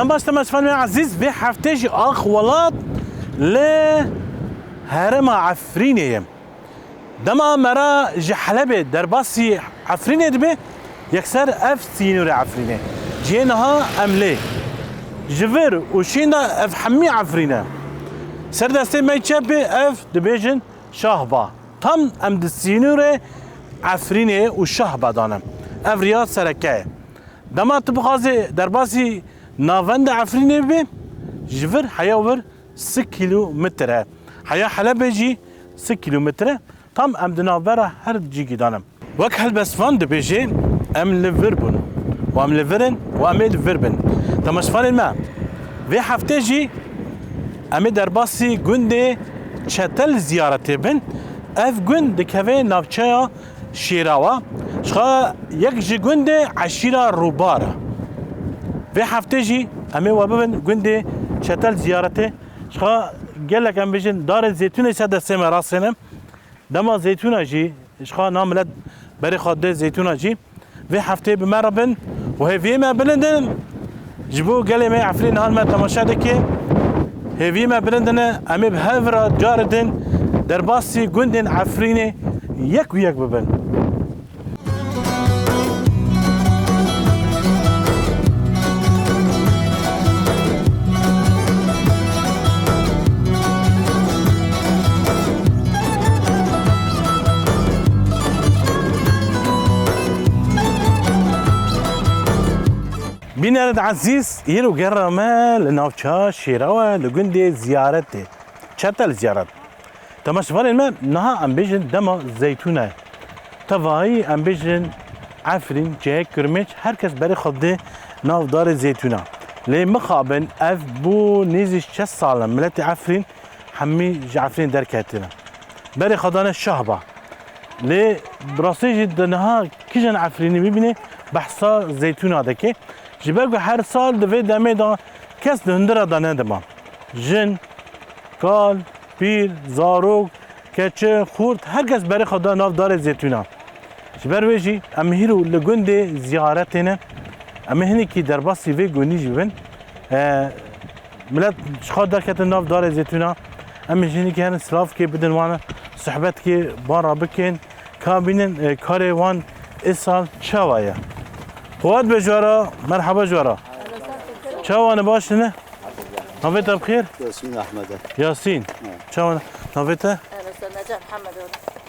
دم باش تماشفان عزيز في حفتيجي اخ ولاد ل هرم عفرينية دما مرا جحلبة درباسي عفرينية دبي يكسر اف سينور عفرينية جينها املي جفر وشينا اف حمي عفرينة سردستي ما يتشبه اف دبيجن شهبا tam em di sînûrê Efrînê û Şahba danem. Ev riya serekeye. Dema tu bixwazî derbasî navenda Efrînê bibî, ji vir heya wir 6 kilometre. Heya Helebê jî 6 kilometre. Tam em di navbera her cîgî danem. Wek helbestvan dibêje em li vir bûn. û em li virin û em ê li vir bin. Temaşvanên me, vê heftê jî em ê derbasî gundê Çetel ziyaretê bin. Ev gund dikeve navçeya Şîrawa. Şixa yek ji gundê Eşîra Rûbar e. Vê heftê jî em ê we bibin gundê Çetel ziyaretê. Şixa gelek em bêjin darê zeytûnê se destê me rastêne. Dema zeytûna jî şixa na millet berê xwe dê zeytûna jî. Vê heftê bi me re bin û hêviyê me bilindin. Ji bo gelê me Efrîn han me temaşa dike. Hêviyê me bilindine em ê bi hev re carê din derbasî gundên Efrînê yek û yek bibin. Bînered ezîz îro gera me li navçeya Şîrawa li gundê ziyaretê. Çetel ziyaret. Temaşvanên me niha em bêjin dema zeytûne. Tevahî em bêjin Efrîn, cihek Kirmêç herkes berê xwe dê nav darê zeytûna. Lê mixabin ev bû nêzî 6 salan miletê Efrîn hemî ji Efrîn derketine. Berê xwe dane Şahba. Lê rastî jî di niha kîjan Efrînî bibîne behsa zeytûna dike. Ji ber ku her sal di vê demê de kes di hundira de nedima. Jin, kal, pîr, zarok, keçe, xurt herkes berê xwe da nav darê zeytûna. Ji ber wê jî em hîro li gundê ziyaretê ne em ê hinekî derbasî vê gundî jî bin. Millet ji xwe derketin nav darê zeytûna em ê ji hinekî herin silavkê bidin wan sohbetkê bara bikin ka bînin karê wan îsal çawa ye. Fuat be jwara, merhaba jwara. Çawa baş ne? Navê te bixêr? Yasin Ahmed'e. Yasin. Çawa navê te? Necah Muhammed.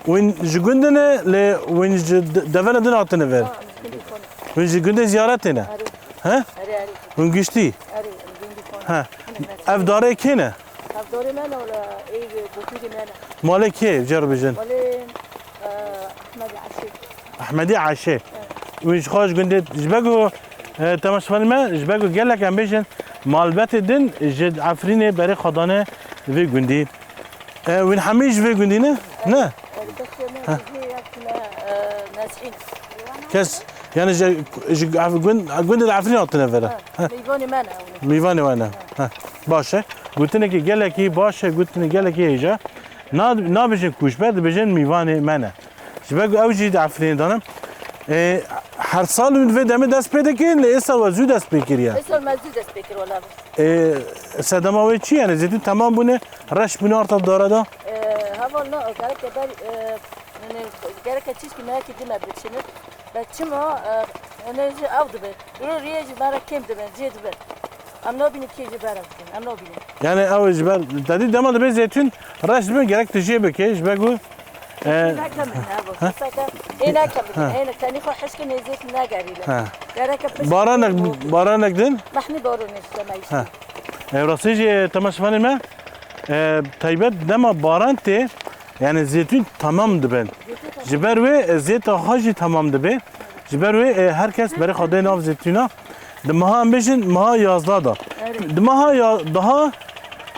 Wên ji gundê ne lê wên ji devera din hatine ver. Wên ji gundê ziyaretê ne? He? Wên giştî? He. Ev darê kê ne? Ev darê me ne ola ev botûrê me ne. Malê kê cer bijin? Malê Ahmedî Aşê. Ahmedî Aşê. Wên ji xwe ji gundê ji ber ku temaşvanên me ji ber ku gelek em bêjin malbetê din ji Efrînê berê xwe dane vê gundî. Wên hemî ji vê gundî ne? Ne? Kes yani ji gundê Efrînê hatine vere. Meyvanê me ne. Mîvanê we ne. Baş e. Gotinekî gelekî baş e gotinê gelekî hêja. Nabêjin kuşber dibêjin mîvanê me ne. Ji ber ku ew jî di Efrînê danim. Her sal vê demê dest pê dikin lê êsal we zû dest pê kiriye. Êsal me zû dest pê kir wala. Sedema wê çi yani zeytûn temam bûne reş bûne arta dara da. Hava no gerek ber gerek çiş ki merak edime biçini. Beçimo enerji av dibe. Riye ji bara kem dibe jê dibe. Em no bîne kê ji bara em no bîne. Yani ew ji ber dedî dema dibe zeytûn reş dibe gerek tijê bike ji ber ku baranek din? Rastî jî temaşvanên me taybet dema baran tê yani zeytûn tamam dibin. Ji ber wê zêta xwe jî tamam dibe. Ji ber wê herkes berê xwe dê nav zeytûna. Di meha em bêjin meha yazda da. Di meha daha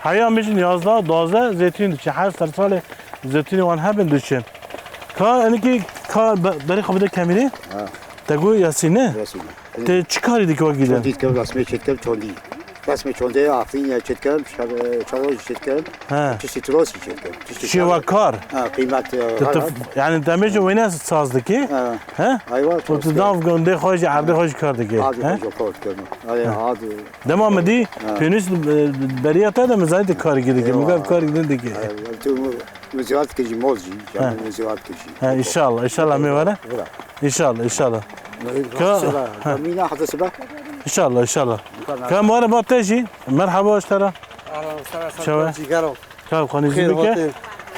heya em bêjin yazda 12 zeytûn diçe her salê zeytûnê wan hebin diçin. Ka eniki ka berê xwe bide kemirê? Te got Yasin ne? Yasin. Te çi karî dike wek gîdin? Çondî dike rasmê çêtkev çondî. بس میچونده عفرین چت کردم چالش چت کردم ها تشتی تراسی چت کردم شیوا کار قیمت يعني دمج وين صاص دكي ها ايوه وتضاف قندي خوش عرضي خوش كار دكي عادي ها جو كورت كردم عادي دما مدي بينوس بريا تاع مزايد كار كده مقال كار كده دكي تو وزارت كيجي موزي جامع وزارت كيجي ان شاء الله ان شاء الله ميوره ان شاء الله ان شاء الله مين حتى سبا ان شاء الله ان شاء الله كم ورا بطيجي مرحبا اشترى شو كم خنيزي بك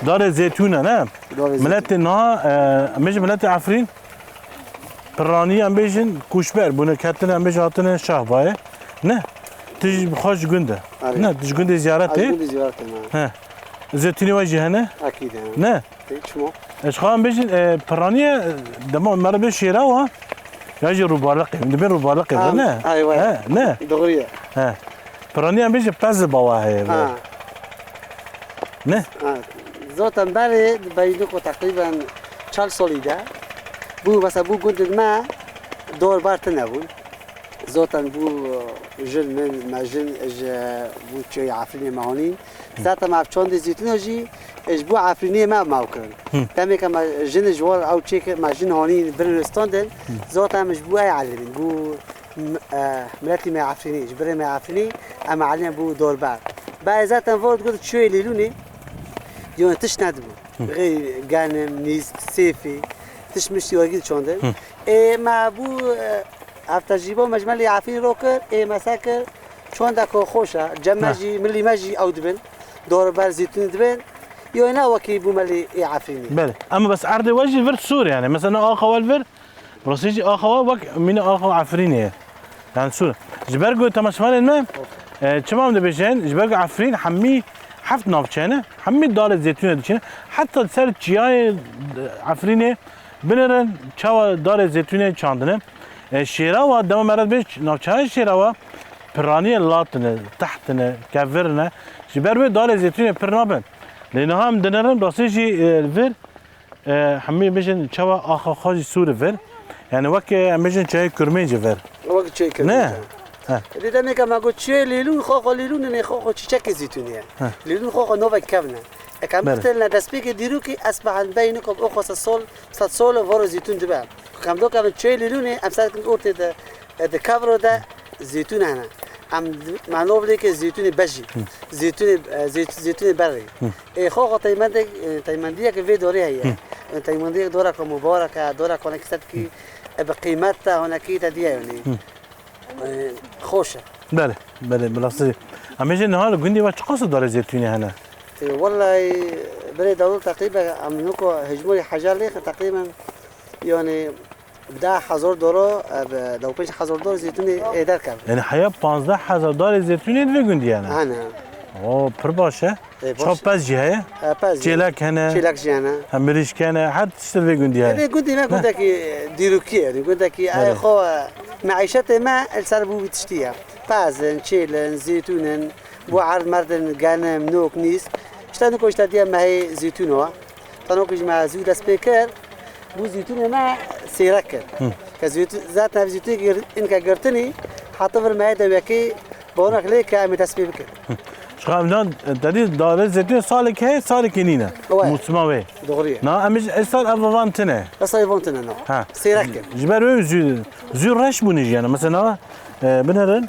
دار زيتونه نعم ملت نها مش ملت عفرين براني ام بيجن كوشبر بونه كاتن ام بيج هاتن شهبايه نه تجي بخوش جنده نه تجي جنده زيارتي ها زيتوني وجه هنا اكيد نه شمو ايش خام بيجن براني دم مره بشيراوها يجي روبالقي من بين روبالقي نه ايوه نه دغريه ها براني ام بيجن باز بواهي نه زوتن برای بینوکو تقریبا 4 سالی ده بو مثلا بو گند ما دور بارت نبود زوتن بو جن من ما جن اج بو چه عفرینی ماهونین ذات ما چوند زیتونجی اج بو عفرینی ما کردن تمی که ما جن جوار او چه ما جن هونین برنستاندن زوتن مش بو ای علمین بو ملتی ما عفرینی جبر ما عفرینی اما علم بو دور بار بعد ذات ورد قلت شوي ليلوني يوم تش ندبو غير جانم نيز سيفي تش مش يواجد شوندل ما بو افتجيبو مجمل عفين روكر مساكر شوندك خوشة جمجي ملي مجي او دبن دور بار زيتون دبن يونا وكي بو ملي عفيني بله اما بس عرض وجه فرد سوري يعني مثلا اخو الفر رصيجي اخو وك من اخو عفريني يعني سوري جبرجو تمشفان المهم تمام ده بيجين جبرجو عفرين حمي حفت نافچانه حمي دار زيتون دچنه حتى سر چياي عفرينه بنرن چاوا دار زيتون چاندنه شيرا و دم مرد بيش نافچای شيرا و پراني لاتنه تحتنه كفرنه جبرجو دار زيتون پرنابن لأنه هم دنرن راسيجي الفر حمي بيجن چاوا اخا خاجي سور فر يعني وك بيجن چاي كرميجي فر وقت شيء كده نه دیدم میگم مگو چیه لیلون خو لیلون نه خو چیچک زیتونیه لیلون خو نوبت کبنه اکم مثلا دسپیک دیرو کی اصبح بینکم اخوص الصول صد صول ورو زيتون دبا كم دو كم تشي لوني امثال كنت قلت ده كفرو ده زيتون انا ام معنوه لك زيتون بجي زيتون بري اي خو تيمنديه في دوري هي تيمنديه دورك مباركه دورك هناك كي بقيمتها هناك دي يعني خوشه بله بلاصي اما يجي النهار قندي واش قصد دار زيتوني هنا والله بري دولة تقريبا عملوكو هجموري حجر ليخ تقريبا يعني بدا حزور دورو لو بيش حزور دور زيتوني ايدار كان يعني حياة 15000 دار زيتوني دو قندي هنا انا اوه برباشه شو باز جي هي جيلك هنا جيلك جانا همريش كان حد تشتري قندي هاي قندي ما قلت لك ديروكي يعني قلت لك اي خو معيشتي ما السربو بتشتيها بازن تشيلن زيتونن بوعر مردن غنم نوك نيس اشتانو اشتاديا ما هي زيتونوا تنوك مع زيوت سبيكر بو زيتون ما سيركر كزيت ذات زيتون انك قرتني حاطفر ما دوكي بونك ليك متسبي بك شغالنا دادي دار زيتون سالك هي سالك نينا مسماوي دغريه نا امج اسال افانتنا اصايفونتنا نو سيركر جبرو زو رش بونيج يعني مثلا بنرن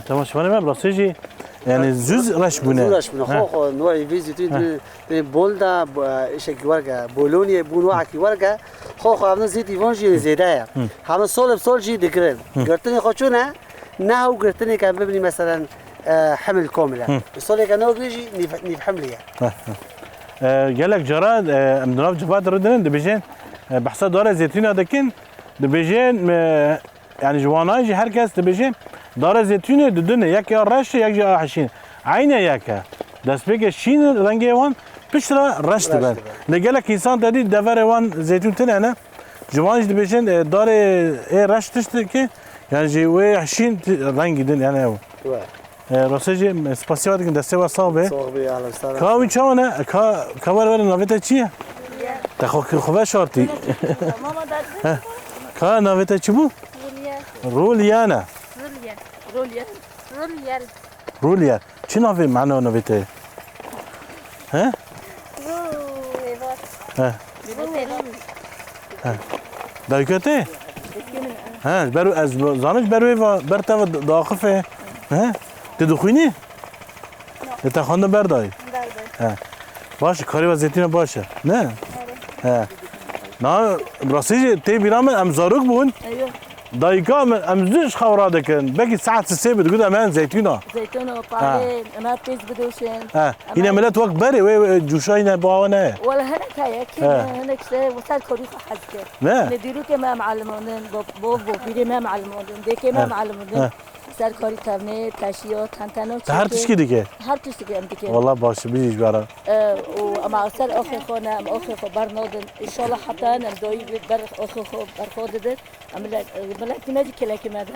تمام شو انا براسيجي يعني زوز رش بونه زوز رش بونه خو نوع فيزيتين بولدا ايش ورقه بولونيا بونوا كي ورقه خو عملنا زيت ايفونجي زيدايا هم سول جي دغرن قرتني خوشونا ناو قرتني كان ببني مثلا حمل كامله الصول كان نوجي نفحمليه قالك جراد امدناف جبات ردن دبيجين بحث دار زيتون هذاكن دبيجين يعني جواناجي هركس دبيجين دار زيتون ددن يك رش يك جا حشين عينه يك داس بيك شين رنگي وان بشرا رش دبن لقالك انسان دادي دفر وان زيتون تنانا جوانج دبيجين دار اي رش تشتكي يعني جي وي حشين رنگي دن يعني هو راسجي سباسيوات كن دسته وصابه صوبي على السلام كاوي چاونه كاور ور نويته چيه تخو خوبه شورتي ماما داد كا نويته چبو روليانا روليال روليا چی نوی معنی نویته؟ ها؟ رويفات ها دایکته؟ ها برو از زانش بروی و برتا داخفه ها؟ تدخوینی؟ تا خانده بردای ها باشه کاری و زیتون باشه نه؟ ها نه راستی تی بیرام ام زاروک بون ايوه دایکا ام زوش خوراده کن بگی ساعت سه بود گود امان زیتونا زيتون وطالين ما بيز بدوشين ها این ملت وقت بری و جوشای نه باونه ولا هناك هيا كده هناك شيء وصار كوريخ حزك نه نديرو كما معلمون بابو بيري ما معلمون ديكي ما معلمون سر کاری تبنه تشیات تنتنو هر تشکی دیگه هر تشتی که دیگه والله باشه بیش برا و اما اثر آخر خانه ام آخر خو برنادن ان شاء الله حتی ام دایی بر آخر خو برخواد ده ملک نجی کلکی مده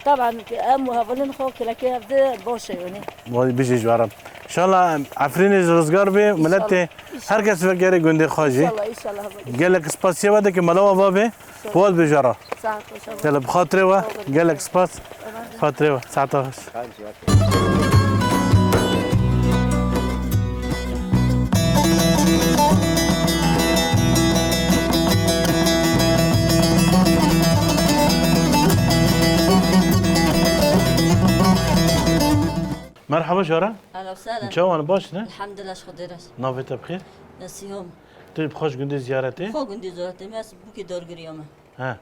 طبعا ام هولن خو کلکی هفته باشه یعنی والله بیش برا ان شاء الله عفرین روزگار به ملت هر کس وگره گنده خواجی ان شاء الله گلک اسپاسیه بده که ملاوا بابه پول بجارا ساعت باشه تل بخاطره و گلک اسپاس خاطره و ساعت آخش مرحبا شارع اهلا وسهلا شو انا باش نه الحمد لله شو خديرش نافيت بخير نسيهم تو بخوش گنده زیارته خو گندی زورت میاس بوکی دورگریامه ها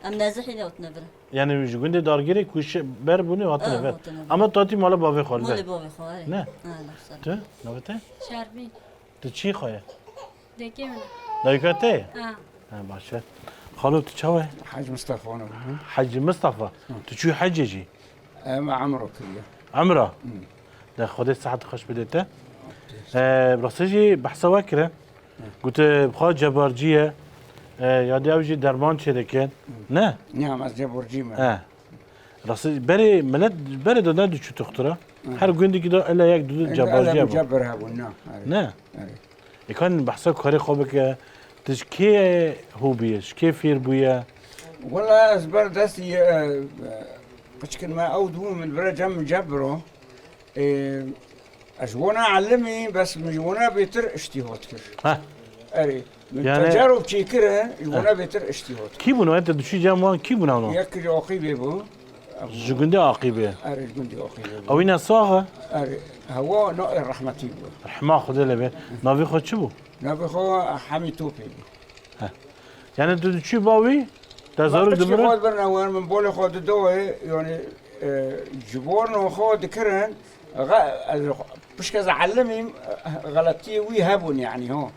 ام نازحی نوت نبره یعنی گنده دارگیری کوش بر بونه واتنه بر اما تاتی مال باوی خال مال بر بابی خواره نه اهلا وسهلا تو نافیت شربي تو چی خواه ديكي من دایکاته اه ها باشه خالو تو چاوه حاج مصطفى انا حج مصطفى تو چی حججی مع عمرو كليه عمره ده خودت ساعت خوش بدته براستی بحث وکره قلت بخواد جبارجیه یادی اوجی درمان شده کن نه نعم از جبرجيمه راستی بری ملت بری دادن دو چو دختره هر گوندی که دا الا یک دو جبارجیه بود جبرها قلنا نه یکان بحثا کاری خوبه که تش کی هو بیش کی فیر بویه والله اسبر دستي كان ما اودو من برا جم جبره اجونا علمي بس مجونا بيتر اشتهات كر ها اري من يعني- تجارب شيكره جونا بيتر اشتهات کی بونو انت دوشی جمعان کی بونو يك عقيبه بو جگنده عاقبه اري جندي عقيبه او این ساغه اري هو نوع الرحمتي بو رحمه خدا لبه ناوی خود چی بو نبخو حمي توبي یعنی تو چی باوی تزارو بس دمره خود برنا وين من بول خود دوه يعني جبورنا خود كرن مش كذا علمي غلطيه ويهبون يعني هو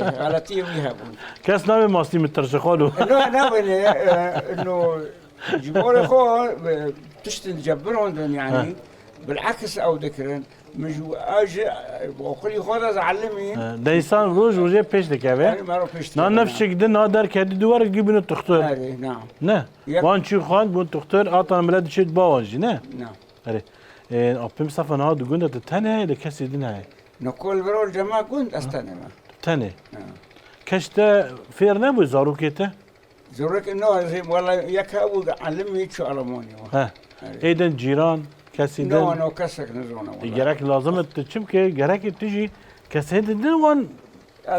غلطيه ويهبون کس ناوی ماستی مترشخالو لا انه جبور خو تشتن جبرون يعني بالعكس او ذكرن مجو اجي وقولي خود از علمي دیسان روزه پیش دکه يعني ما رو پیش نه نفس شکل نه در کدی دوار گیبینو تختار نعم نه وان چی خوان بون تختار آتان ملت شد باوانجی نه نعم اره اپیم صفا نه دو گنده تنه لکسی دینه نقول برو الجماعة كنت استنى تنه کشته فیر نبود زارو کته زورك انه زي والله ياك ابو علمني شو علموني ها ایدن جیران کسی نو دن نو كسك نزونه والله گرک لازمه تچم که گرک تجی کسی دن وان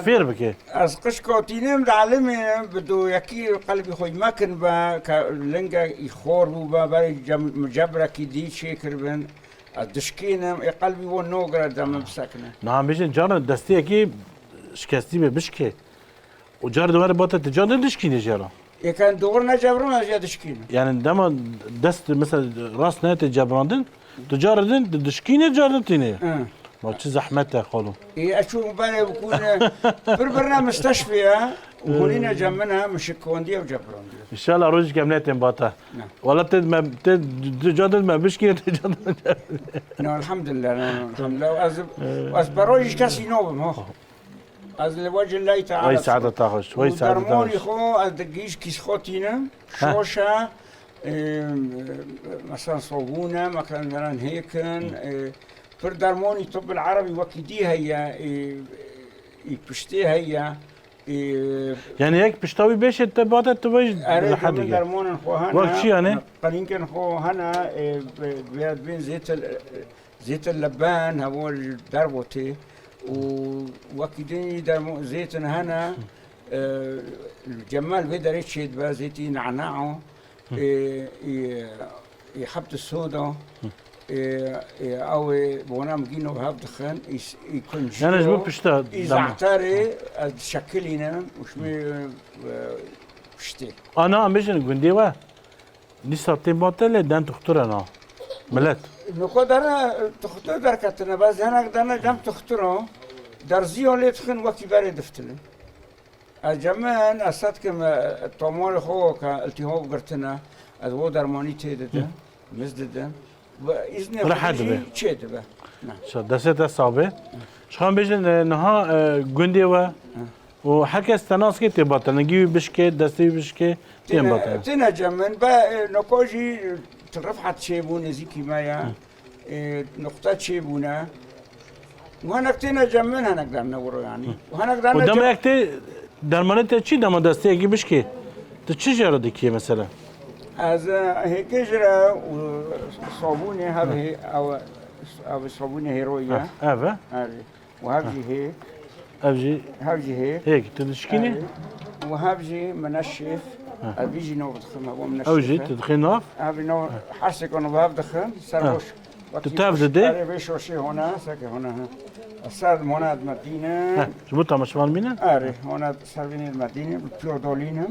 فیر بکه از قش كوتينم علمي بدو يكي قلبي خوي ما كان با لنجا يخور بو با مجبره كي دي شيكر بن الدشكينم قلبي و نوغرا دم بسكنه نه بیشتر جان دستی کی شکستی به بشکه و جار دوباره باته تجان دشکینه جارا كان دورنا جبرنا زي دشكينه يعني دما دست مثلا راس نهاية جبراندن تجاردن دشكينه جاردتينه ما تشي زحمتها خالو اشوف بالي بكون بربرنا مستشفى وهنا جنبنا مش كونديه وجبرانديه ان شاء الله روج كاملات باتا نعم. والله تد ما تجادل ما بشكي تجادل نو الحمد لله الحمد لله از بروج كاسي نوبم هو از لوجه الله تعالى وي سعادة تاخش وي سعادة درموني تاخش خو از دقيش كيس خوتينا شوشة مثلا صابونة مثلا هيكن پر درموني طب العربي وكدي هي يبشتي هي يعني هيك بشتوي بيش انت بعد تبيش أريد لحد من كده درمون خو هنا وقت شي يعني؟ قليل كان خو هنا بيد بين زيت اللبان هو الدربوتي ووكيدين درمو زيت هنا الجمال بيقدر يشيد بقى زيتي نعناعه يحط السودا او بونام جينو بهاب دخان يكون يعني جبت بشتا إذا اعتري شكلينا وش بشتي انا عم بيجن قنديوه دي ساعتين بطل دان تختار انا ملت نقدر تختار دركتنا بس هنا قدرنا جم تختاره درزيو اللي تخن وقت بارد دفتله الجمان أسد كم الطموح هو كالتهاب قرتنا أدو درماني تيدا مزددا بإذن راح خديجي به. تشيد به شو دست صعبه شخان بيجن نها قنديوه وحكى استناس كي تبطل نجيب بشكي دستي بشكي تين بطل تنا جمان با نقوجي ترفعت شيبون زيكي مايا نقطة شيبونا وهنا تنا جمان هنقدر نورو يعني وهنقدر ودم يكتي درمانه تشي دم دستي يجي بشكي تشي جرى دكيه مثلا از هيك جرا وصابوني هذه او صابوني هيرويا اه وهذه هي ابجي هذه هي هيك تدشكيني وهذه منشف بيجي نوع دخن هو منشف اوجي تدخين ناف هذا نوع حاسك انه باب دخن سروش تتعرف ده بيشو شي هنا ساكي هنا الساد مناد مدينه جبتها مشوال مينا اري هنا سربين المدينه بالبيودولينه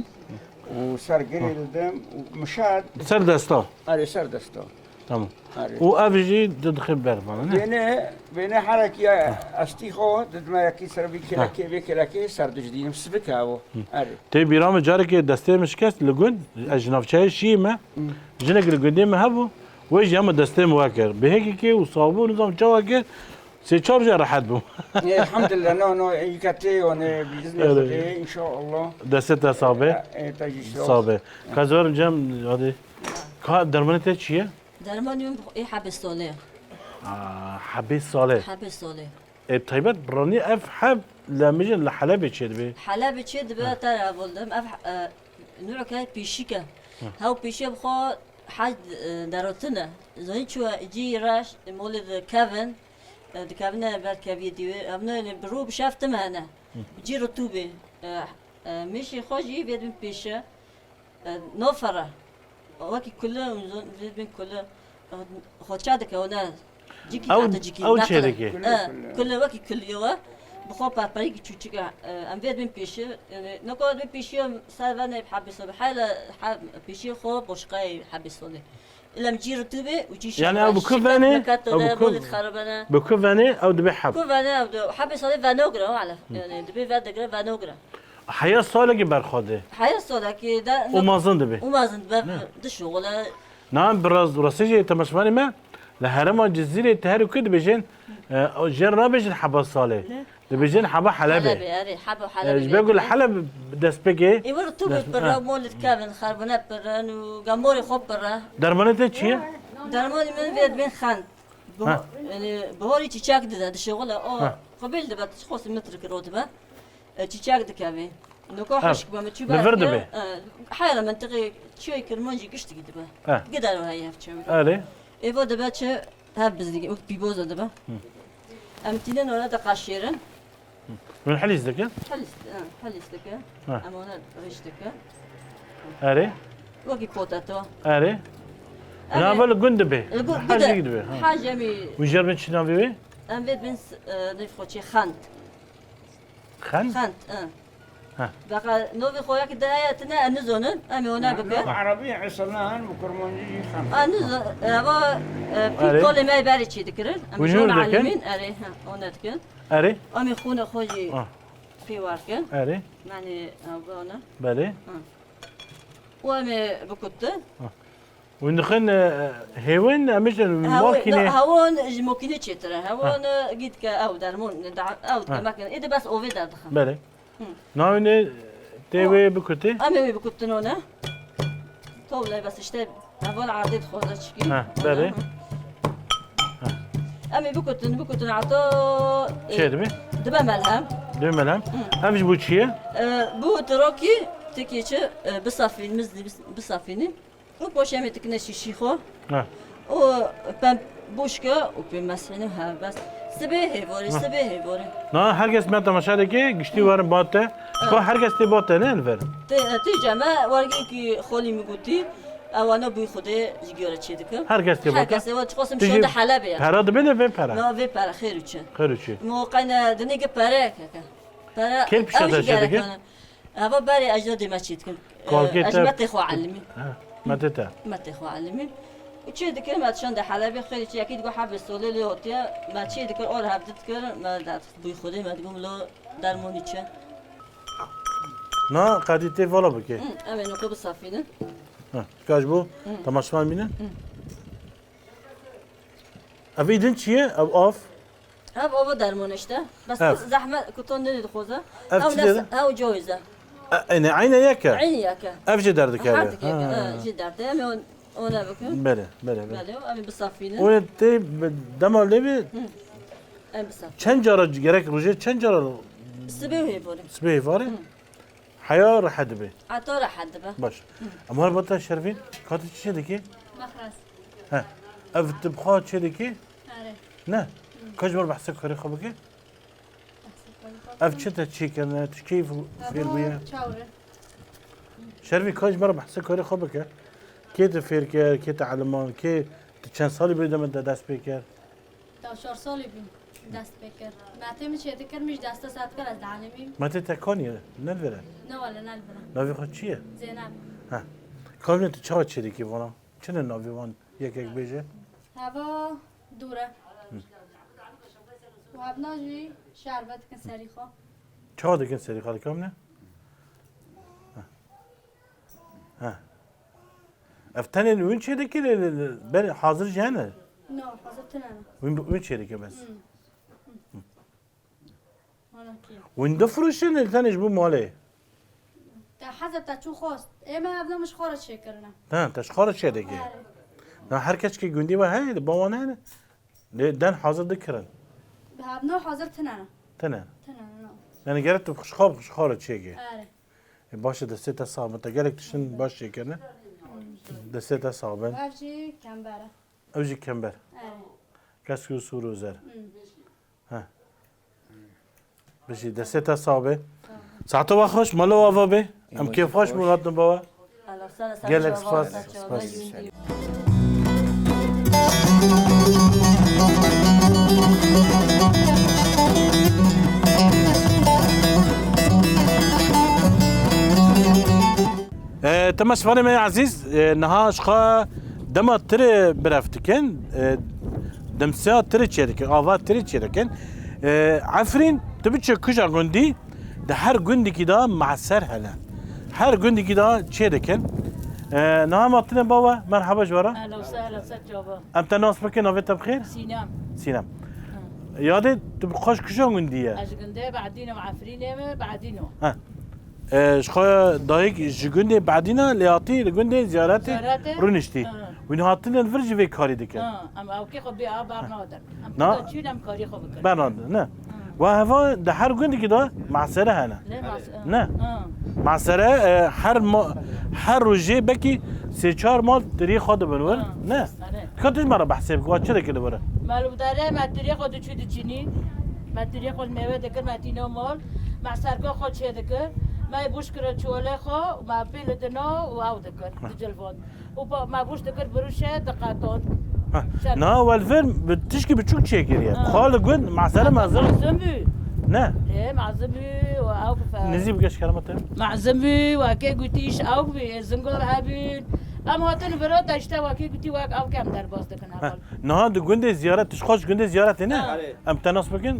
وصار قري الدم ومشاد سر دستا اري سر دستو تمام اري وابجي تدخل برمان بين حركة استيخو ضد ما يكي سر بكلاكي بكلاكي سر دجدين مسبك هاو اري تي بيرام جارك دستي مشكست لجون اجناف شاي شي ما جنك لجون ما هبو ويجي هم دستي مواكر بهيك كي وصابو نظام جواكر سي تشوب جا راح بو الحمد لله نو يكتي وانا باذن الله ان شاء الله دستة صابه تاجي صابه كازور جم هذه كا درمانه چیه درمانيوم اي حبس صالح حبيس صالح حبس صالح طيبت براني اف حب لمجن لحلب تشد به حلب تشد بقى ترى بولدم نوع كاي بيشيكا هاو بيشي بخو حد دارتنا زين شو جي راش مولد كافن دكابنا بعد كافيديو ابنا برو بشافتم انا جي رطوبه مشي خوجي بيد بيشه نوفره وكي كله بين كله خوشادك هنا جيكي او شركه كله وكي كل يوم بخو باربريك تشوتشيكا ام بيد بين بيشه يعني نقول بين بيشه سالفنا بحبسه بحاله بيشه خو بوشقاي حبسه لم جي رطوبه وجي يعني ابو كفاني ابو كفاني او دبي حب كفاني او حبسه فانوغرا على يعني دبي فانوغرا حياة صالة برخوده حياة صالة كده ومازن دبي ومازن دبي ده شغل نعم براز ورسيجي تمشماني ما لهرما جزيرة تهري كده بيجين جين رابجين حبا صالة بيجين حبا حلبة حلبة حبا حلبة ايش بيقول حلب دسبيكي يقول طوبة برا مولد كابن خربنا برا وجموري خوب برا درمانة تشيه درماني من بيد بين خان يعني بهوري تشاك ده شغله قبل ده بتخص متر كروتبه تشاك ده كابن نكو حشك بمتشبه نفرد به حيرة منطقي شوي كرمانجي قشت كده قدروا هاي هفتشوا أري إيفو دبا شو هبز دقي وقت بيبوزا دبا أمتينين ولا دقاشيرن من حليس ذكا حليس ذكا أمونا ريش ذكا أري وقي بوتاتو أري أنا أقول جندبه حاجة جدبه حاجة مي ويجرب شنو بيه أم بيت بنس نفخوشي خانت خانت بقى نوبي خويا كده هي تنا نزونن امي هنا بقى عربي عسلان وكرمانجي خان نزون ابا في كل ما يبالي شي ذكرن امي معلمين اري هنا تكن أري امي خونا خوجي في واركن أري يعني ابونا بلي وامي بكت وندخل هون أمش الماكينة هون ممكن تشتري هون قد كأو درمون أو كمكان إذا بس أوفي دخل بلي ناوي تبي بكتي أمي بكت نونا طول بس اشتري هون عادي خذ شكي بلي أمي بكت عطو شو دبي دبا ملهم Dömelem. Hemş bu çiye? Bu tıraki tekiçi bisafin bisafini. O poşemetik ne şişiho. Ha. O ben boşka o bir mesele ha bas. Sebehi var. Na herkes ben tamaşadaki güçlü varım battı. Bu herkes de battı ne elver? Te cama vargi ki kholi mi guti. Avana bu xude jigara çedik. Herkes de battı. Herkes var çıkasım şu anda halabe. Para da bile ve para. Ne ve para xeyr için. Kırıcı. موقعنا دنيا para kaka. Para. كيف بشتغل شركة؟ هذا بالي أجدادي ما تشيتكم. كوالكيتا- أجمع تخو علمي. Ha. Matete. ما تخو علمي. تشي ذكر ما تشون ده حلبي خير تشي أكيد جو حاب السولة اللي هوتيا ما تشي ذكر أول حاب تذكر ما دات بوي خدي ما تقوم له درموني تشا. Na kadite vola bu ki. أما نقول بالصافينة. Ha. Kaç bu? Tamaşman mine? Avidin çiye? Af. هذا أول درمون إشتا. بس أف. زحمة كتون ندي خوزة. أف أو تدير؟ نفس أو جوزة. Yani aynı yaka. عيني ياكا. Evce derdik yani. حارتك ياكا. جدار تامي أنا بكون. Bere. بله أمي بالصافينة. O te demal levi أمي بالصافينة. çen cara gerek roje çen cara سبيه بوري. sbey var. Haya rahat be. عطارة حد بقى. Baş. Ama arbata şerfin katı çedeki. مخرس Ha. Ev tibxa çedeki. آره Ne? Kaç var bahse kare xabaki? Ev çete çekene tşkeyf fil biye. شاورة شرفي كاج مرة بحسك هوري خبك كي تفيركر كي تعلمان كي چند سالی بوده من دست بکر تا 4 سالی بیم دست بکر معتم چه کر میش دست ساعت کر از دعالمیم ما تتكوني نلفره نه ولا نلبرم نافي خود چیه؟ زینب ها کامل تو چه چیزی که وانا چنه نافی وان یک بیجه هوا دوره و ابناجی شربت کن سری خوا چه دکن سری خالی کامله؟ ها افتنین اون چیه که بر حاضر جانه نه حاضر تنم اون چیه که بس وانا کی وين دفرشن الثاني بو ماله تا حضرت تا چو خواست اما ابنا مش خارج چه کرنم ها تشخار چیه که آره نه هر کس که گوندی و هی باوانه نه دن حاضر دکرن به ابنا حاضر تنم تنه نه yani gerek de خوشخوار چیه آره باشه دسته تا صاحب تا gerek تشن باشه کنه دسته تا صاحب وفجی کم بره اوجی کمبر آره کس که سورو زر ها بشی دسته تا صاحب ساعتو با خوش مالو آوا به ام کیف خوش مراد نبوا گلک سپاس سپاس تم سفري من عزيز نها شقا دما تري برافتكن دمسا تري تشيركن آوا تري تشيركن عفرين تبتش كوجا غندي ده هر غندي كده معسر هلا هر غندي كده تشيركن نها مطلع بابا مرحبا جوارا أهلا وسهلا ست جابا ام تناس بكن نوفيت بخير سينام سينام يادي تبقاش كوجا غنديه أجندة بعدين وعفرين بعدينه شخويا دايك جوندي بعدينا لياتي لجوندي زياراتي زياراتي؟ رونشتي وين هاتين الفرج في كاري دكن أما أوكي خبي أبار نادر نا. أم تشيل أم كاري خبي كر برنامج نه وهذا ده هر جوندي كده مع سره هنا لا ما نه مع سره هر روزي بكي سي چهار مال تري خود بنور نه كنتش مرة بحسب قوات شده كده برا معلوم داره ما تري خود شو تجيني ما تري خود ميوه دكر ما تينو مال مع سرقة خود شيء دكر ما يبوش كره شوله خو ما بيل دنا واو دكر تجلفون وما بوش دكر بروشه دقاتون نه والفيلم بتشكي بتشوك شيكر يعني خال جون مع سره معزم زمي نه ايه مع زمي واو نزيب قش كلامته مع زمي وكي قلتيش او بي زنقر هابين ام هاتن برا داشته وكي قلتي واك او كم در باز دكن هبال نه ده جوندي زيارة تشخص جوندي زيارة هنا آره. ام تناس بكن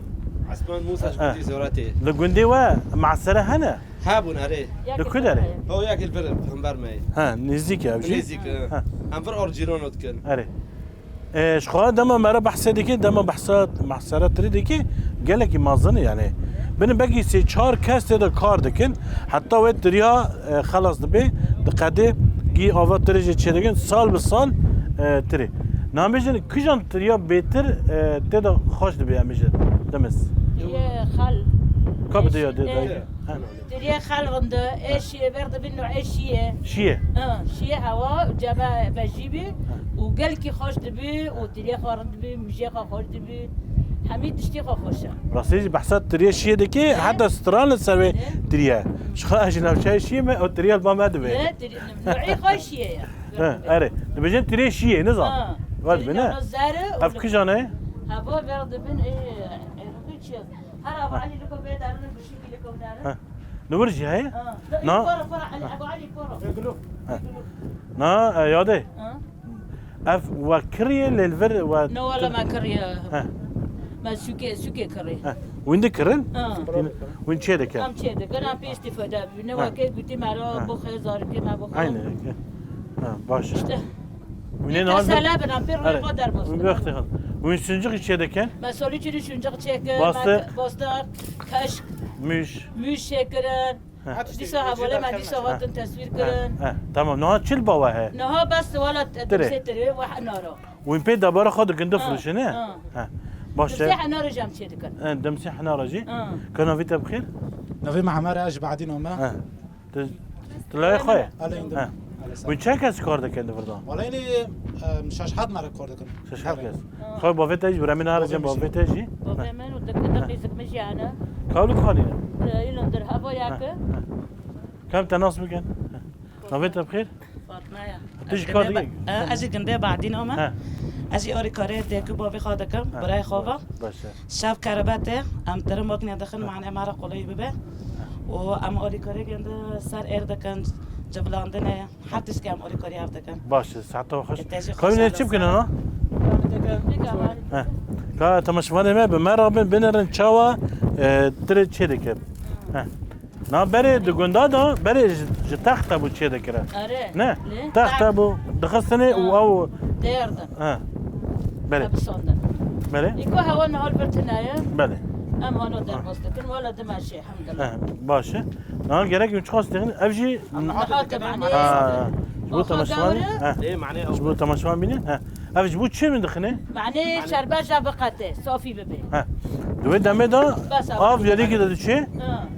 عثمان موسى شكوتي زوراتي لجوندي و مع سره هنا هابون اره لكدره هو ياك الفرم هم برمي ها نزدیک ابجی نيزيك هم فر اورجيرون ودكن اره شخوا دم مرا بحثه دیگه دم بحثات محصرات تری دیگه گله کی مازنه یعنی بن بگی سه چهار کس ده کار دکن حتی و دریا خلاص دبی دقیقه گی آوات تریج چیدگن سال به سال تری نامیجن کجان دریا بهتر تدا خوش دبی امیجن دمس هي خل كاب ديا ديا تري خلقنده ايش برد بينو عيشيه شيء شيء هوا جابا بجيبي وقال كي خوش دبي وتري خارد دبي مجي خوش دبي حميد تشتي خوشه راسي بحثت تري شيء دكي حتى ستران السوي تريا شخا اجنب شيء شيء ما او تريا البام هذا لا تري نوعي خوشيه اري بجن تري شيء نظام قال بنا اف كجانه هوا برد بين ايه شيء هلا ابو علي لكم بيت انا بشيكي لكم دار نورجي هاي نا فرح علي ابو علي فرح نا ياده اف وكريه للفر و نو ولا ما كريه ما سوكي كريه وين دكرن وين شي دك ام شي دك انا في استفاده بنو كي قلت ما بو خيزار كي ما بو عينك باش منين هذا هذا سلام انا في قدر بس وين بيختي وين سنجق شي دك مسؤولي شنو شنجق تشيك بوستا كشك مش شكرا ديسا ولا ما ديسا وقت تصوير كرن تمام نو تشيل بوا هي نها بس ولا تسيتري واحد نارو وين بيد دبر خد كنت فروش هنا باش مسيح نار جام شي دكن دمسح نار جي كانوا فيتا بخير نوي معمر اج بعدين وما تلاقي خويا على وين شاكس كوردك كان فردا والله اني مش حد مره كوردكم شش حاجه خويا بافيتا جي برامي نهار جنب بافيتا جي بابا من ودك دقيقه مشي انا كاولك خالينا يلندر هبا ياك كم تناصب كان نويتا بخير فاطمه يا تيجي كاردي ازي گنده بعدين اما ازي اوري کاره دکو باوی خادکم برای خوابا باشه شب کربته ام تر ماکنه دخل معنا مره قلي ببه و ام اوري کاره گنده سر اردکن جبلاندنه حتی اسکم اوري کاری اردکن باشه ساعته خوش كاين تشيب كنا ها كا تمشفانه ما بمره بنرن تشاوا تري تشيدك ها نا بري دغوندا دا بري تحت ابو تشيدك نه تحت ابو دخلتني او ديردا ها بله بسوندا بله يكو هوا نهار برتنايا بله اما انا در مستقل ولا دماشي الحمد لله باشه نا gerek üç kastığın evci نحط معني جبو تمشفان ايه معناه جبو تمشفان بيني ها evci bu çi mi dixine معني شربة جابقته صافي ببي ها دوی دمه دا بس آب یاری کی دادی چی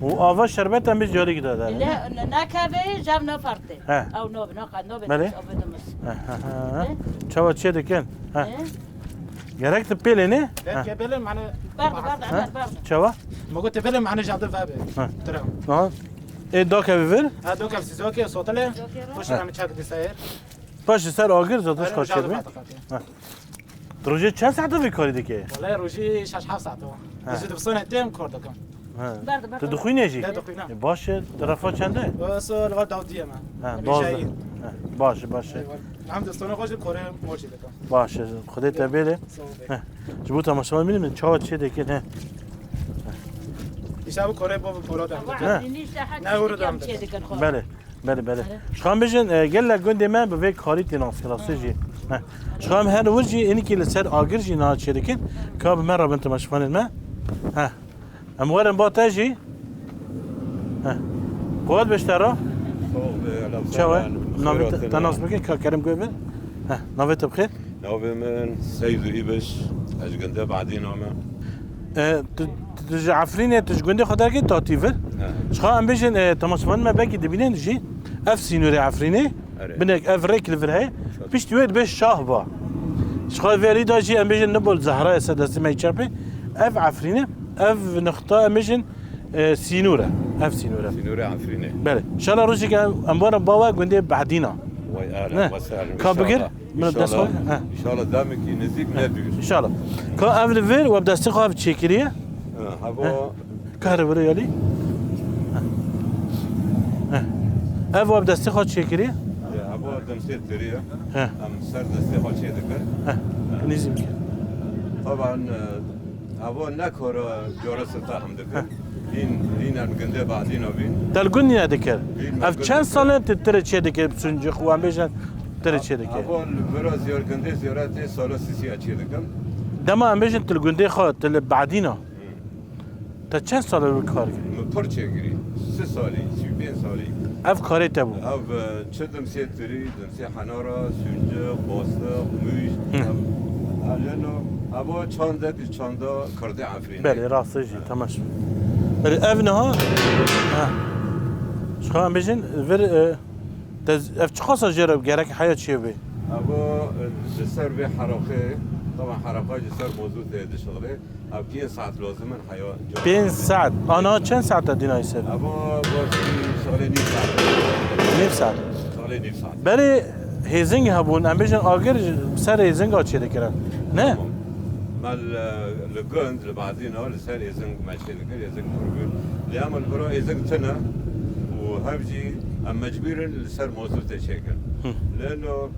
و آوا شربت هم بیش یاری کی داده لا نكابي جاب نفرته ها. او نوب نقد نوب بله. چوا چی دکن ها gerek de pile ne لكن بلم معنا برد çava ما قلت بلم معنا جاب فابي ترى ha da ke ver هذا كان سيزوكي صوتله وش عم تشاك دساير baş ser agir zaten kaçır mı Proje çen saate bir kari dike والله روجي شاش حاف ساعته بس دبسون تيم كوردكم te duxuyneci لا دخينا baş tarafa çende بس لغا داوديه ما ha bazı baş عم دستونه خوش كوري موجي لكم baş خودت تبله جبوت تماشا میبینیم çava çi dike ne يشابه كوري بو بولاد بله بله بله شخام بجن گله گنده من به وی کاری تیناس کلاسی جی شخام هر وجی اینی که لسر آگر جی نهاد شدکن که به من را بنت مشفانه ما ها اموارن با تاجی ها قواد بشترا چاوه ناوی تناس بکن که کرم گوی بین ها ناوی تبخیر ناوي من سيد إيبش أجندة بعدين أما تج عفرینه تج گنده خدا کی تاتیفر شخام ام بجن تماشفان ما باقي دبینن جی اف سینوری عفرینه بنك اف ريك لفرها بيش تويد باش شاهبه شخال فيري داجي ام بجن نبول زهراء سدس ما يشابه اف عفرینه اف نخطا ام بجن سينوره اف سينوره سينوري عفرينة بله ان شاء الله روجي امبارح بابا گنده بعدينا وي أهلا وسهلا كابجر من إن شاء الدسوق الله إن شاء الله دامك ينزيك نبيوش ان شاء الله كا اف لفير وبدستي خاف تشيكريه هبو كهرباء يالي اف وبدستي خاف تشيكريه هبو دمسيت تريا ها أم سر دستي خالشي ذكر نيزم طبعا هبو نكور جورس تاهم ذكر این المجندة بعدين أبين دلگونی ندکر اف چند ساله تتره چه دکر بسنجی خوان بیشن تره چه دکر هبو برا زیار جندة زیارت سالا سیسی أشي ذكر دما ام بیشن تلگونده خواه تل بعدینا تا چند ساله رو کار کرد پرچه گیری 3 سالی 35 سالی اف کاری تبو او چه دمسیت تری دمسی حنارا سونجه باسته موش الانو هوا چانده کرده عفرینه بله راسته جی تماش الأبنها شو هم بيجن فر افتخاص جرب جرك حياة شيبي ابو جسر به حرقه طبعا حرقه جسر موجود ده شغله اب 5 ساعات لازم حياه 5 ساعات أنا كم ساعة تدينا يصير ابو شغله نيف ساعات نيف ساعة شغله نيف ساعات بري هيزنج هبون ام بيجن آخر سر هيزنج آتشي دكرن نه مال الجند اللي بعدين هو لسان يزنق ماشي لكن يزنق مرجول ليعمل برا يزنق تنا وهبجي اما جبير لسان موجود تشكل لانه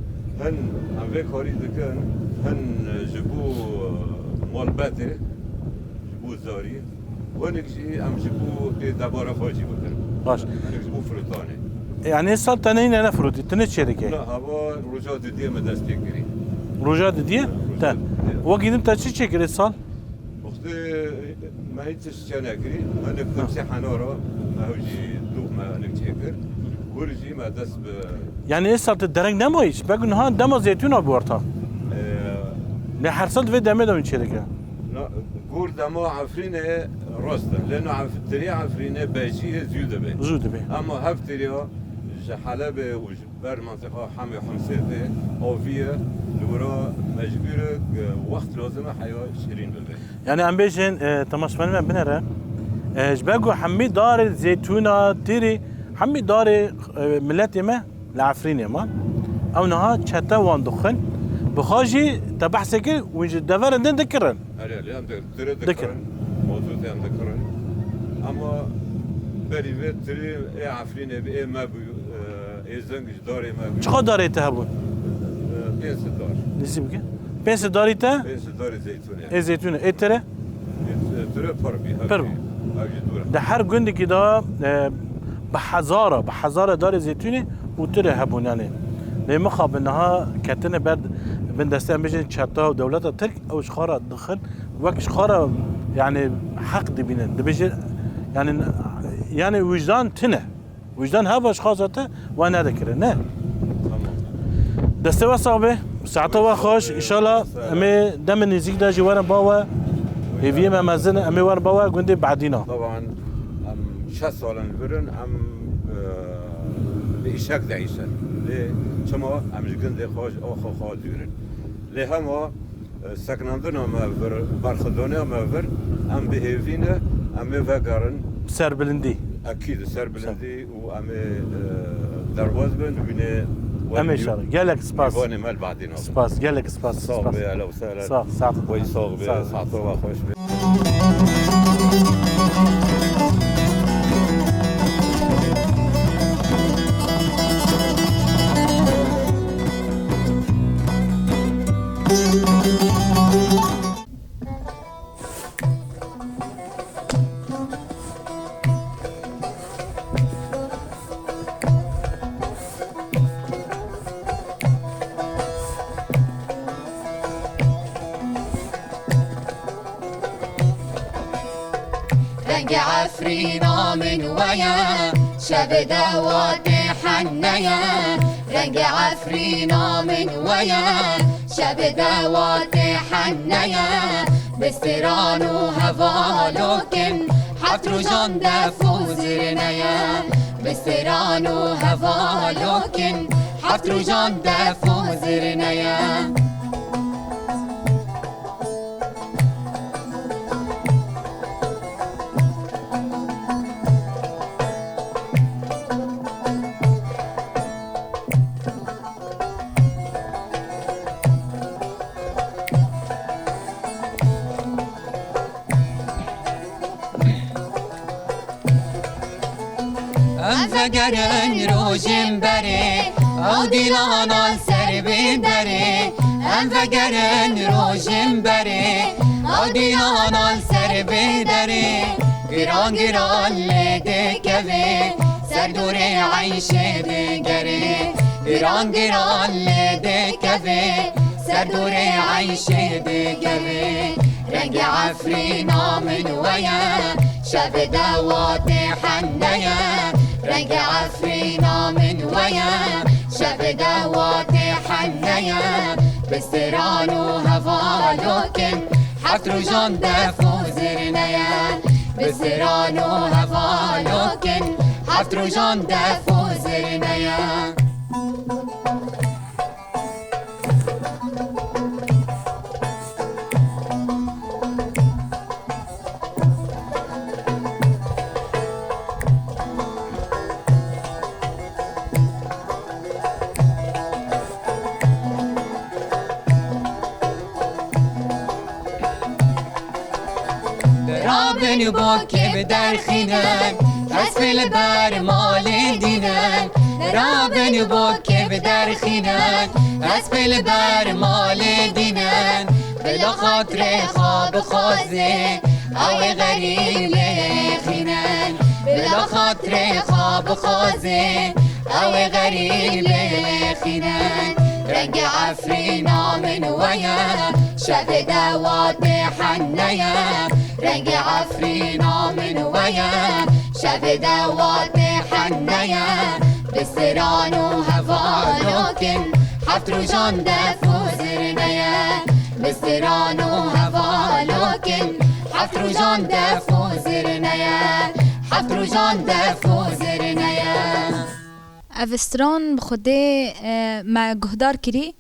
هن ام فيك هوري دكان هن جبو مال باتي جبو زاري ونكجي ام جبو دبارة فاجي بكر باش انا جبو فروتاني يعني صار تنين أنا فروتي تنت شركة لا هوا رجعت دي مدرس بيكري رجعت دي تن وقت انت شو شكل صار وقتی ما هیچش چنگری من کمسی حنارا ما هوجی دوغ ما نکتیگر ورجی ما دست به يعني ايش صارت الدرج نمويش بقول انها دم زيتون ابورتا نه هر سال في دم من شركه گور دما عفرینه راست لانه عفرینه عفرینه بیشی زیوده به زود به اما هفتریا حلب و بر منطقه حمی حمسه آویه لورا مجبور وقت لازمه حیا شیرین بده يعني ام بيجن تماشفن من بنره جبقو حمي دار زيتونه تيري حمي دار ملتي ما لعفرين ما او نها چتا وان دخن بخاجي تبحثك ويج دفر ندن ذكرن اري هم ذكرن موضوع هم ذكرن اما بريفت تري اي عفرين اي ما بي اي زنج داري ما بي چقدر داري تهبون 5 دار نسيبك 5 داري تا 5 دار زيتونه اي زيتونه اي ترى ترى بربي بربو. ده هر گندی که دا به هزاره دار زیتونی و تره هبون يعني لما خاب انها كتنه بعد من دستان بيجن چتا و دولت ترك او شخارة دخل وك شخارة يعني حق دي بينن ده بيجي يعني وجدان تنه وجدان هوا اشخاصته وانا ذكر نه دسته وصابه ساعته خوش ان شاء الله امي دم نزيك دا جوار باوا هيفي ما مازن امي ور باوا گندي بعدينا طبعا ام 6 سال برن ام بإشاك دعيشن ليه شما ام جگند خوش او خو دورن ليه هما سكناندنا ما بر برخدانه ما بر ام بهيفينه ام فقرن سر بلندي اكيد سر بلندي وام درواز بن بين امي شر قالك سباس وانا مال بعدين سباس قالك سباس صاغ اهلا وسهلا صاغ وي صاغ ساعته خوش رنگ عفرینا من ویا شب دوات حنیا رنگ عفرینا من ویا شب دوات حنیا بستران و هوا لکن حفت رو جان دفو زرنیا بستران و هوا لکن حفت رو جان دفو زرنیا فگرن روشن بره او دیلان سر بندره فگرن روشن بره او دیلان سر بندره گران گران لده کوه سر دور عیش دگره گران گران لده کوه سر دور عیش دگره رنگ عفرینا من ویا شب دوات حنیا رنگ عفرینا من ویا شب دوات حنیا بستران و هوا لکن حفت رو جان دفو زرنیا بسران و هفالوکن هفت روزان دف و زرنیا رابن با که به در خینن کسفل بر مال دینن رابن با که به در خینن کسفل بر مال دینن بلا خاطر خواب خوازه او غریب خینن بلا خاطر خواب خوازه او غریب خینن رنگ عفرینا من ویا شب دوات حنیا رنگ عفرینا من ویا شب دوات حنیا بسران و هوالوکن هفت روزان دف و زرنیا بسران و هوالوکن هفت روزان دف و زرنیا هفت روزان دف و زرنیا اوستران بخوده ما گهدار کری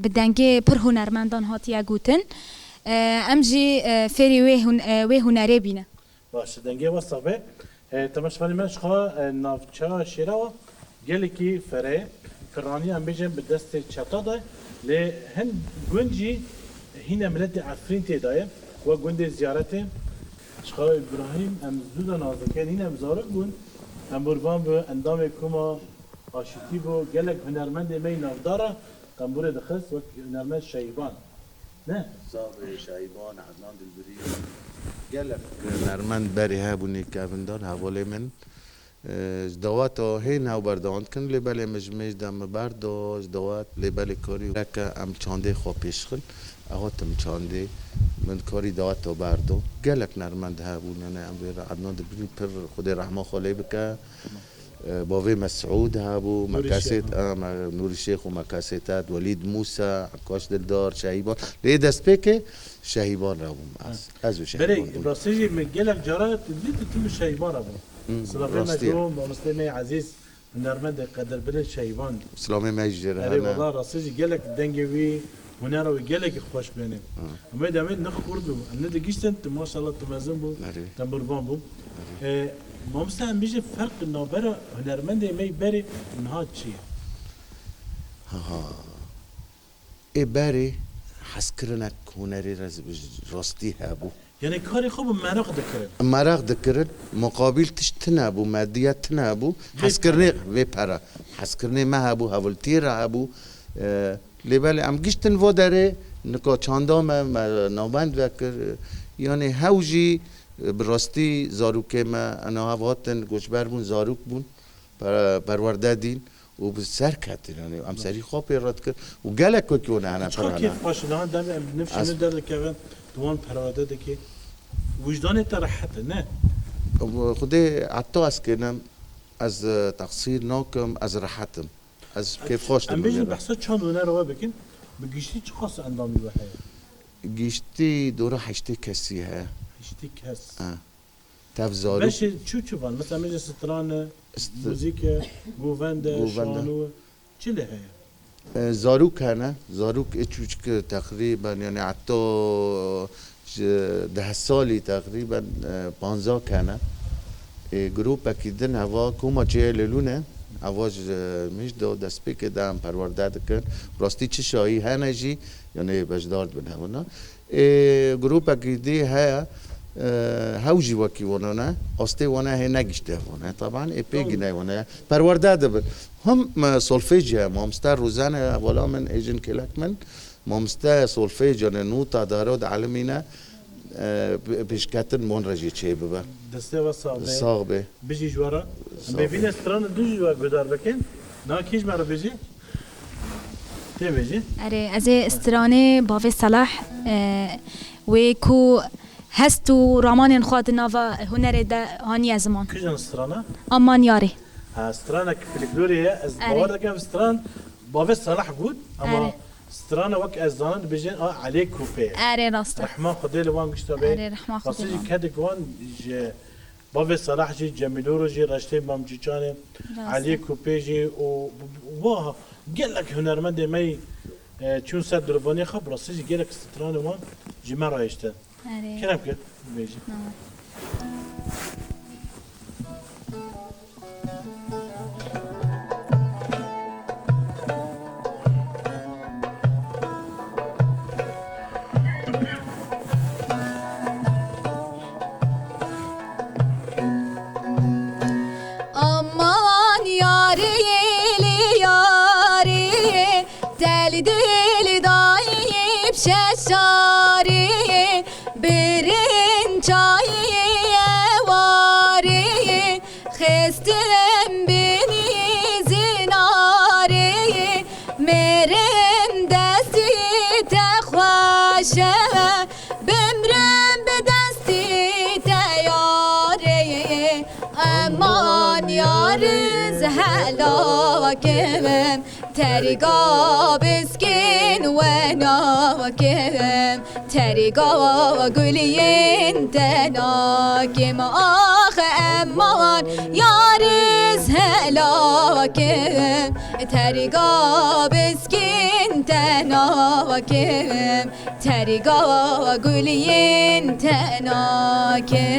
به دنگه پر هنرمندان هاتیه گوتن امجی فری و هنره بینه باشه دنگه وصفه تماشفانی منش خواه نافچه شیرا گلی که فره فرانی هم بیجن به دست چطا دای لی هن گنجی هین ملت عفرین تیدایه و گنده زیارته شخواه ابراهیم هم زودا نازکن هین هم زارک بون هم بربان به اندام کما آشتی بو گلک هنرمند می نافداره تنبور دخست و هنرمند شایبان نه صاحب شایبان عدنان دلبری گلک هنرمند بری ها بونی که افندان حواله من جدوات هین هاو برداند کن لباله مجمج دم بردو جدوات لباله کاری که ام چانده خواه پیش خل اغاتم چانده من کاری دوات و بردو گلک نرمند ها بون یعنی ام بیر عدنان دلبری پر خود رحمه خاله بکه باوی مسعود هابو مکاسیت نوری شیخ و مکاسیتات ولید موسی عکاش دلدار شهیبان لی دست پیکه شهیبان را بوم از شهیبان بری راستی مگلک جارات دیت تو شهیبان را بوم سلام مجروم و مسلم عزیز هنرمند قدر بله شهیبان سلام مجره اری والله راستی گلک دنگوی هنر و گلک خوش بینه اما دامید نخ کردو ام ندگیشتن تو ماشاءالله تمازن بود تنبربان بود ما مثلا بیشه فرق نابرا هنرمند می بری اونها چیه؟ ای بری حس کرنک هنری راستی هابو یعنی کاری خوب مرق دکرد مرق دکرد مقابل تشت نابو مادیت نابو حس کرنی وی پرا حس کرنی ما هابو هولتی را هابو لیبالی ام گشتن و داره نکا چاندام نابند وکر یعنی هاوجی براستی زاروکه ما انا هواتن گوشبر بون زاروک بون پرورده دین و بسر کتن یعنی ام سری خواب پیراد کرد و گلک که اون انا چرا کیف باشدان دم نفسي ندر که دوان پرورده ده که وجدان ترحته نه خودی عطا از کنم از تقصیر ناکم از راحتم از کیف خوشتم ام بیجی بحثا چند هنر رو بکن بگیشتی چه خاص اندامی بحیه؟ گیشتی دوره هشتی کسی ها هشتی کس تفزارو باشه چو بان مثلا میجه ستران موزیک گوونده شانو چی لهه؟ زاروک هنه زاروک اچوچ که تقریبا یعنی حتی 10 سالی تقریبا 15 کنه گروپ اکیدن هوا کوما چه لونه اواج میش دو دست پیک دام پرورده کن راستی چه شایی هنه جی یعنی بجدارد بنه ونا گروپ اکیدی ها هاوجی وکی ونانا استی ونا هی نگشته ونا طبعا اپیگ نه ونا پرورده دبر هم سولفیج هم مستر روزانه اولا من ایجن کلک من مستر سولفیج یعنی نوتا دارود علمینا بشکتن من رجی چه ببر دسته و صاحبه صاحبه بيجي جوارا ببين استران دو جوا قدار بكن نا كيش مرة بيجي تي بيجي اره از استرانه باوی صلاح و کو هستو رامان خود نوا هنر ده هانی زمان كيجان استرانه امان یاری استرانه كفلكدوري از باور دكان استران باوی صلاح بود اما سترانه وک از زانند بجن علی کوپه اره راسته رحمه خدا لوان گشتا به اره رحمه خدا راستی کد گوان ج باو صلاح جی جمیلو رو جی رشته مامجی چانه علی کوپه جی و واه گلک هنرمند می چون صد دربانی خب راستی جی گلک سترانه وان جمع رایشته اره کنم که بیجی aman yari yari deli deli dayıp şeşari birin çayı vari xestim beni zinari merem desti texvaşe bimrem be desti teyari aman yarız helakım Teriga biskin ve nakim Teriga gülün tenakim Ah aman yarız helakim Teriga biskin tenakim Teriga gülün tenakim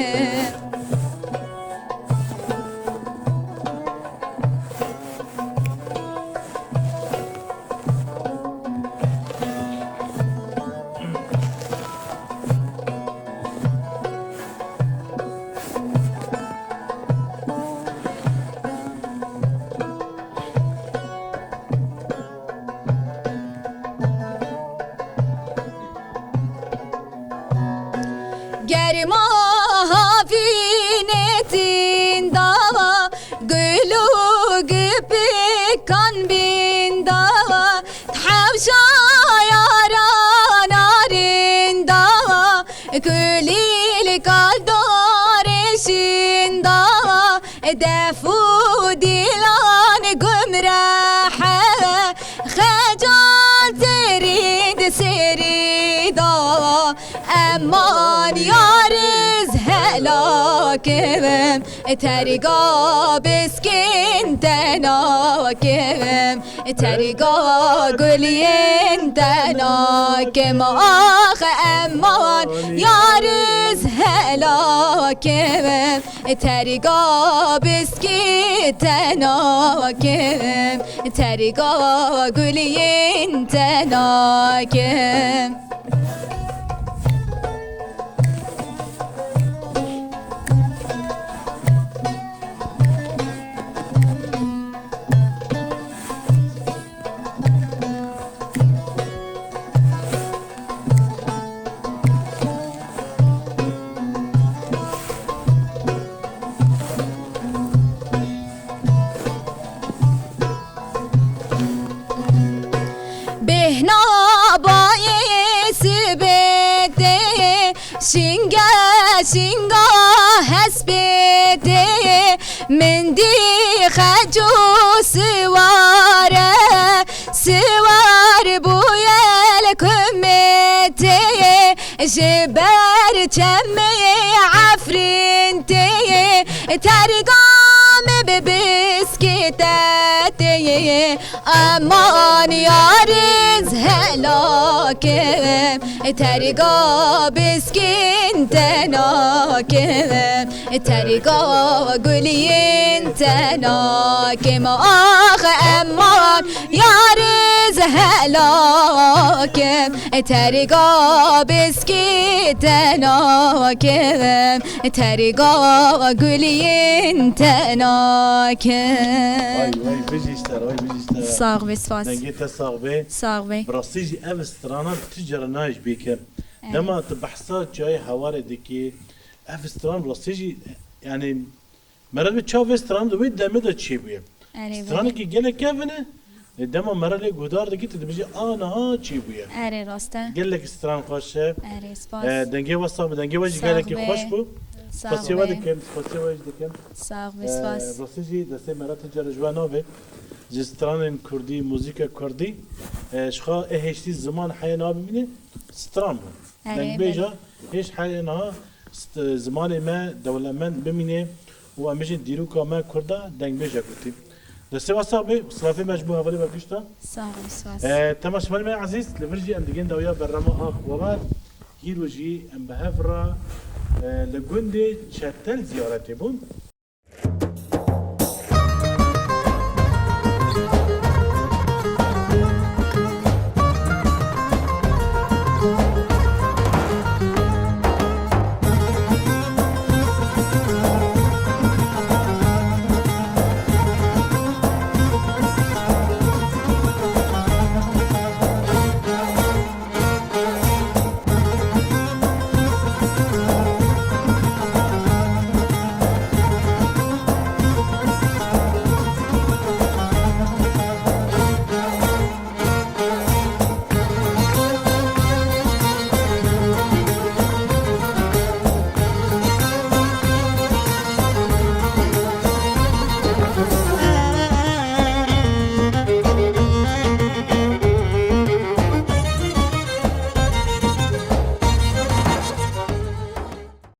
Germa hafinetin dava Gülü gibi kan bin dava Thavşa yaran arin dava Gülil kaldar eşin dava Defu dilan gümraha Xecal terid seri dava aman yarız helakim Teriga biskin tenakim Teriga gülün tenakim Ah aman yarız helakim Teriga biskin tenakim Teriga gülün tenakim Behna bayesi bede Şinga şinga hasbede Mendi khacu sıvare Sıvar bu yel kümmete Jiber çemme afrinteye Tergam bebiskitete Aman yarız helakim Teriga biskin tenakim Teriga gülün tenakim Ah aman yarız helakim Teriga biskin tenakim Teriga gülün tenakim Ay bejişler ay bejişler Sağ ve spas Dengete sağ ve Sağ ve براستی اف استرانا تجار نايش بيكر لما تبحثات جاي حواري دكي اف استران براستی يعني مرات بتشوف استران دو بيد دمه ده تشي بيه استران كي جلك كيفنه دما مرات جودار دكي تبجي انا ها تشي بيه اره راسته جلك استران خوشه اره سپاس دنگه وصاب دنگه وجه جلك خوش بو ساغ فسي ودكم فسي وجه دكم ساغ و سپاس براستی دسته مرات تجار جوانوه جستران كردي موسيقى كردي شخا اهشتي زمان حياة نابميني ستران بون دنگ بيجا هيش حياة نا زمان ما دولمند بميني و امجين ديروكا ما كردا دنگ بيجا كنتي دسته واسابي صلافي مجبوه هفالي بركشتا صافي سواس تماش مالي عزيز لفرجي ام ديجين داويا برما اخ وبار هيروجي ام بهفرا لگوندي چتل زيارتي بون